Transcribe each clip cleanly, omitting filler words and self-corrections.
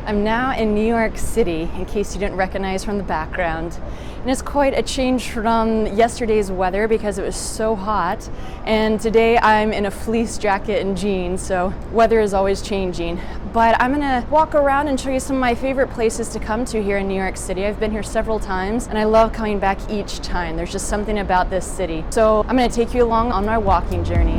I'm now in New York City, in case you didn't recognize from the background. And it's quite a change from yesterday's weather because it was so hot. And today I'm in a fleece jacket and jeans, so weather is always changing. But I'm gonna walk around and show you some of my favorite places to come to here in New York City. I've been here several times and I love coming back each time. There's just something about this city. So I'm gonna take you along on my walking journey.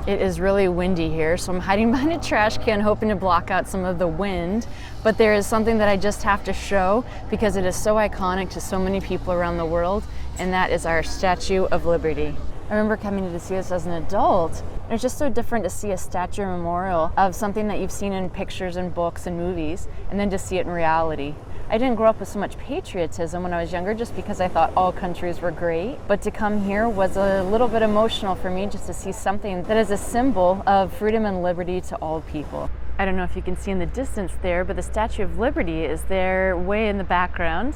It is really windy here, so I'm hiding behind a trash can hoping to block out some of the wind. But there is something that I just have to show because it is so iconic to so many people around the world, and that is our Statue of Liberty. I remember coming to see this as an adult. It's just so different to see a statue memorial of something that you've seen in pictures and books and movies, and then to see it in reality. I didn't grow up with so much patriotism when I was younger just because I thought all countries were great, but to come here was a little bit emotional for me just to see something that is a symbol of freedom and liberty to all people. I don't know if you can see in the distance there, but the Statue of Liberty is there way in the background.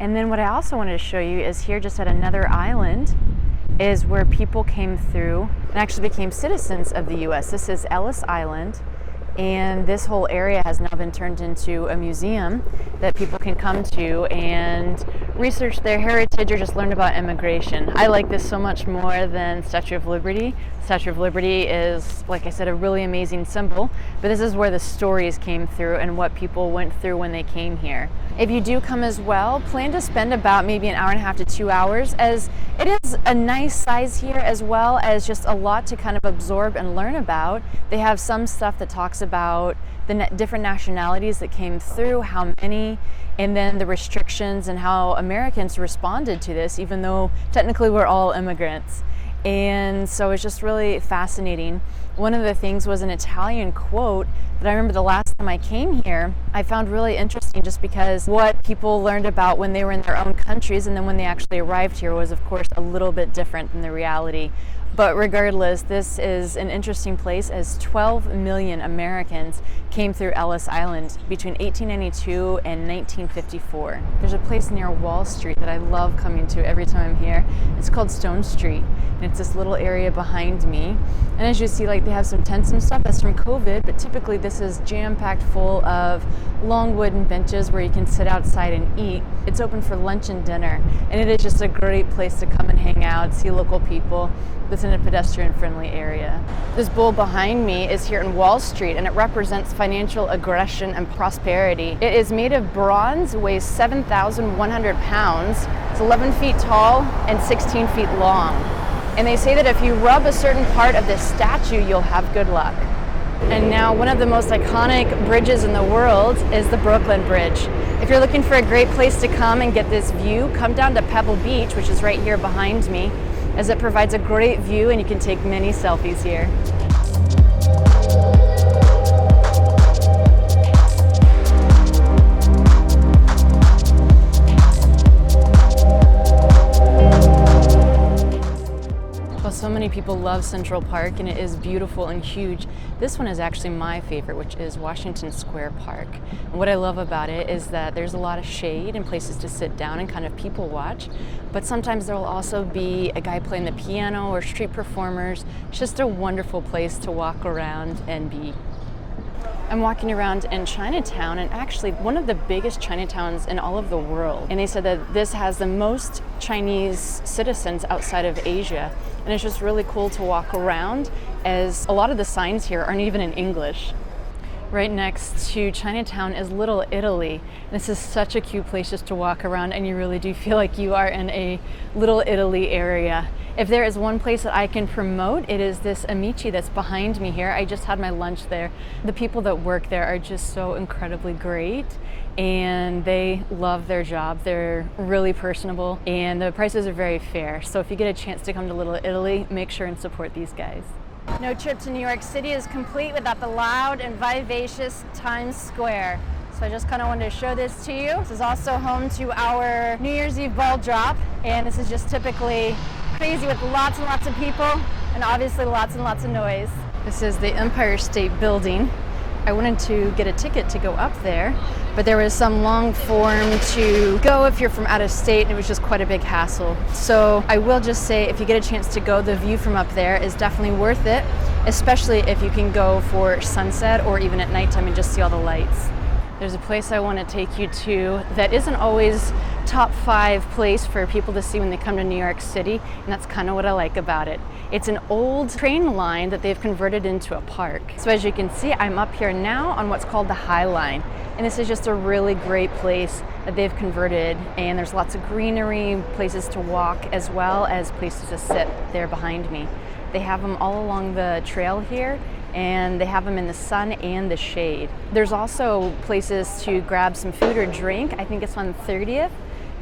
And then what I also wanted to show you is here just at another island is where people came through and actually became citizens of the US. This is Ellis Island. And this whole area has now been turned into a museum that people can come to and research their heritage or just learn about immigration. I like this so much more than Statue of Liberty. Statue of Liberty is, like I said, a really amazing symbol, but this is where the stories came through and what people went through when they came here. If you do come as well, plan to spend about maybe an hour and a half to 2 hours, as it is a nice size here as well as just a lot to kind of absorb and learn about. They have some stuff that talks about the different nationalities that came through, how many, and then the restrictions and how Americans responded to this, even though technically we're all immigrants. And so it's just really fascinating. One of the things was an Italian quote that I remember the last time I came here, I found really interesting just because what people learned about when they were in their own countries and then when they actually arrived here was of course a little bit different than the reality. But regardless, this is an interesting place as 12 million Americans came through Ellis Island between 1892 and 1954. There's a place near Wall Street that I love coming to every time I'm here. It's called Stone Street, and it's this little area behind me. And as you see, like they have some tents and stuff. That's from COVID, but typically this is jam-packed full of long wooden benches where you can sit outside and eat. It's open for lunch and dinner, and it is just a great place to come and hang out, see local people. It's in a pedestrian-friendly area. This bull behind me is here in Wall Street, and it represents financial aggression and prosperity. It is made of bronze, weighs 7,100 pounds. It's 11 feet tall and 16 feet long. And they say that if you rub a certain part of this statue, you'll have good luck. And now one of the most iconic bridges in the world is the Brooklyn Bridge. If you're looking for a great place to come and get this view, come down to Pebble Beach, which is right here behind me, as it provides a great view and you can take many selfies here. Well, so many people love Central Park and it is beautiful and huge. This one is actually my favorite, which is Washington Square Park. And what I love about it is that there's a lot of shade and places to sit down and kind of people watch, but sometimes there will also be a guy playing the piano or street performers. It's just a wonderful place to walk around and be. I'm walking around in Chinatown, and actually one of the biggest Chinatowns in all of the world. And they said that this has the most Chinese citizens outside of Asia. And it's just really cool to walk around, as a lot of the signs here aren't even in English. Right next to Chinatown is Little Italy. This is such a cute place just to walk around, and you really do feel like you are in a Little Italy area. If there is one place that I can promote, it is this Amici that's behind me here. I just had my lunch there. The people that work there are just so incredibly great, and they love their job. They're really personable, and the prices are very fair. So if you get a chance to come to Little Italy, make sure and support these guys. No trip to New York City is complete without the loud and vivacious Times Square. So I just kind of wanted to show this to you. This is also home to our New Year's Eve ball drop, and this is just typically crazy with lots and lots of people, and obviously lots and lots of noise. This is the Empire State Building. I wanted to get a ticket to go up there, but there was some long form to go if you're from out of state, and it was just quite a big hassle. So I will just say, if you get a chance to go, the view from up there is definitely worth it, especially if you can go for sunset or even at nighttime and just see all the lights. There's a place I want to take you to that isn't always top 5 place for people to see when they come to New York City, and that's kind of what I like about it. It's an old train line that they've converted into a park. So as you can see, I'm up here now on what's called the High Line, and this is just a really great place that they've converted, and there's lots of greenery, places to walk, as well as places to sit there behind me. They have them all along the trail here, and they have them in the sun and the shade. There's also places to grab some food or drink. I think it's on 30th,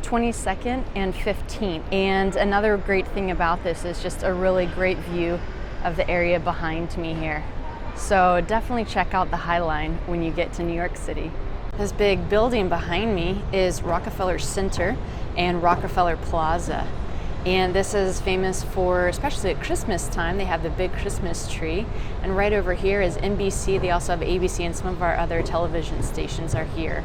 22nd, and 15th. And another great thing about this is just a really great view of the area behind me here. So definitely check out the High Line when you get to New York City. This big building behind me is Rockefeller Center and Rockefeller Plaza. And this is famous for, especially at Christmas time, they have the big Christmas tree. And right over here is NBC. They also have ABC, and some of our other television stations are here.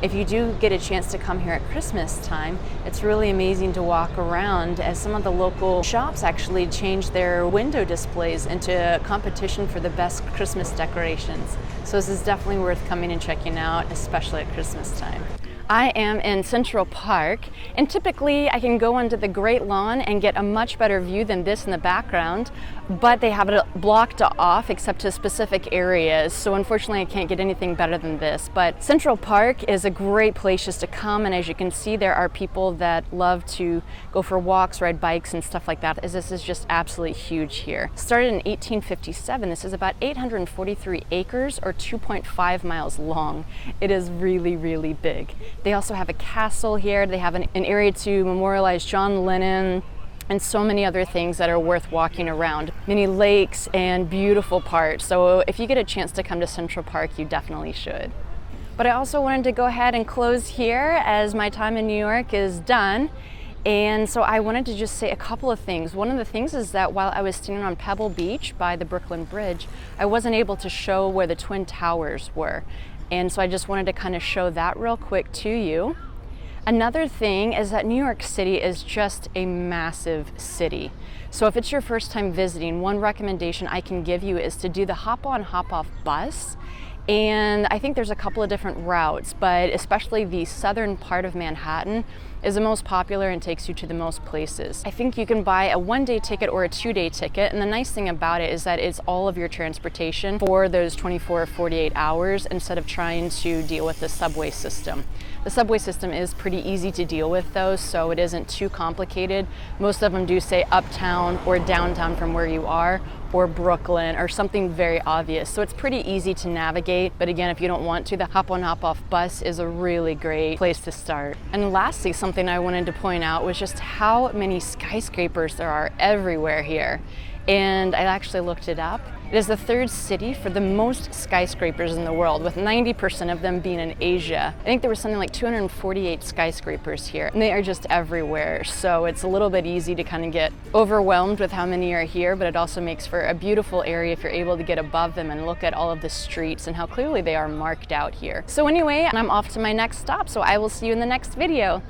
If you do get a chance to come here at Christmas time, it's really amazing to walk around, as some of the local shops actually change their window displays into a competition for the best Christmas decorations. So this is definitely worth coming and checking out, especially at Christmas time. I am in Central Park, and typically I can go onto the Great Lawn and get a much better view than this in the background, but they have it blocked off except to specific areas, so unfortunately I can't get anything better than this. But Central Park is a great place just to come, and as you can see, there are people that love to go for walks, ride bikes, and stuff like that, as this is just absolutely huge here. Started in 1857, this is about 843 acres or 2.5 miles long. It is really, really big. They also have a castle here. They have an area to memorialize John Lennon, and so many other things that are worth walking around. Many lakes and beautiful parks. So if you get a chance to come to Central Park, you definitely should. But I also wanted to go ahead and close here, as my time in New York is done. And so I wanted to just say a couple of things. One of the things is that while I was standing on Pebble Beach by the Brooklyn Bridge, I wasn't able to show where the Twin Towers were. And so I just wanted to kind of show that real quick to you. Another thing is that New York City is just a massive city. So if it's your first time visiting, one recommendation I can give you is to do the hop-on, hop-off bus. And I think there's a couple of different routes, but especially the southern part of Manhattan is the most popular and takes you to the most places. I think you can buy a 1-day ticket or a 2-day ticket, and the nice thing about it is that it's all of your transportation for those 24 or 48 hours instead of trying to deal with the subway system. The subway system is pretty easy to deal with though, so it isn't too complicated. Most of them do say uptown or downtown from where you are, or Brooklyn, or something very obvious. So it's pretty easy to navigate, but again, if you don't want to, the hop-on, hop-off bus is a really great place to start. And lastly, something I wanted to point out was just how many skyscrapers there are everywhere here. And I actually looked it up. It is the 3rd city for the most skyscrapers in the world, with 90% of them being in Asia. I think there was something like 248 skyscrapers here, and they are just everywhere. So it's a little bit easy to kind of get overwhelmed with how many are here, but it also makes for a beautiful area if you're able to get above them and look at all of the streets and how clearly they are marked out here. So anyway, I'm off to my next stop, so I will see you in the next video.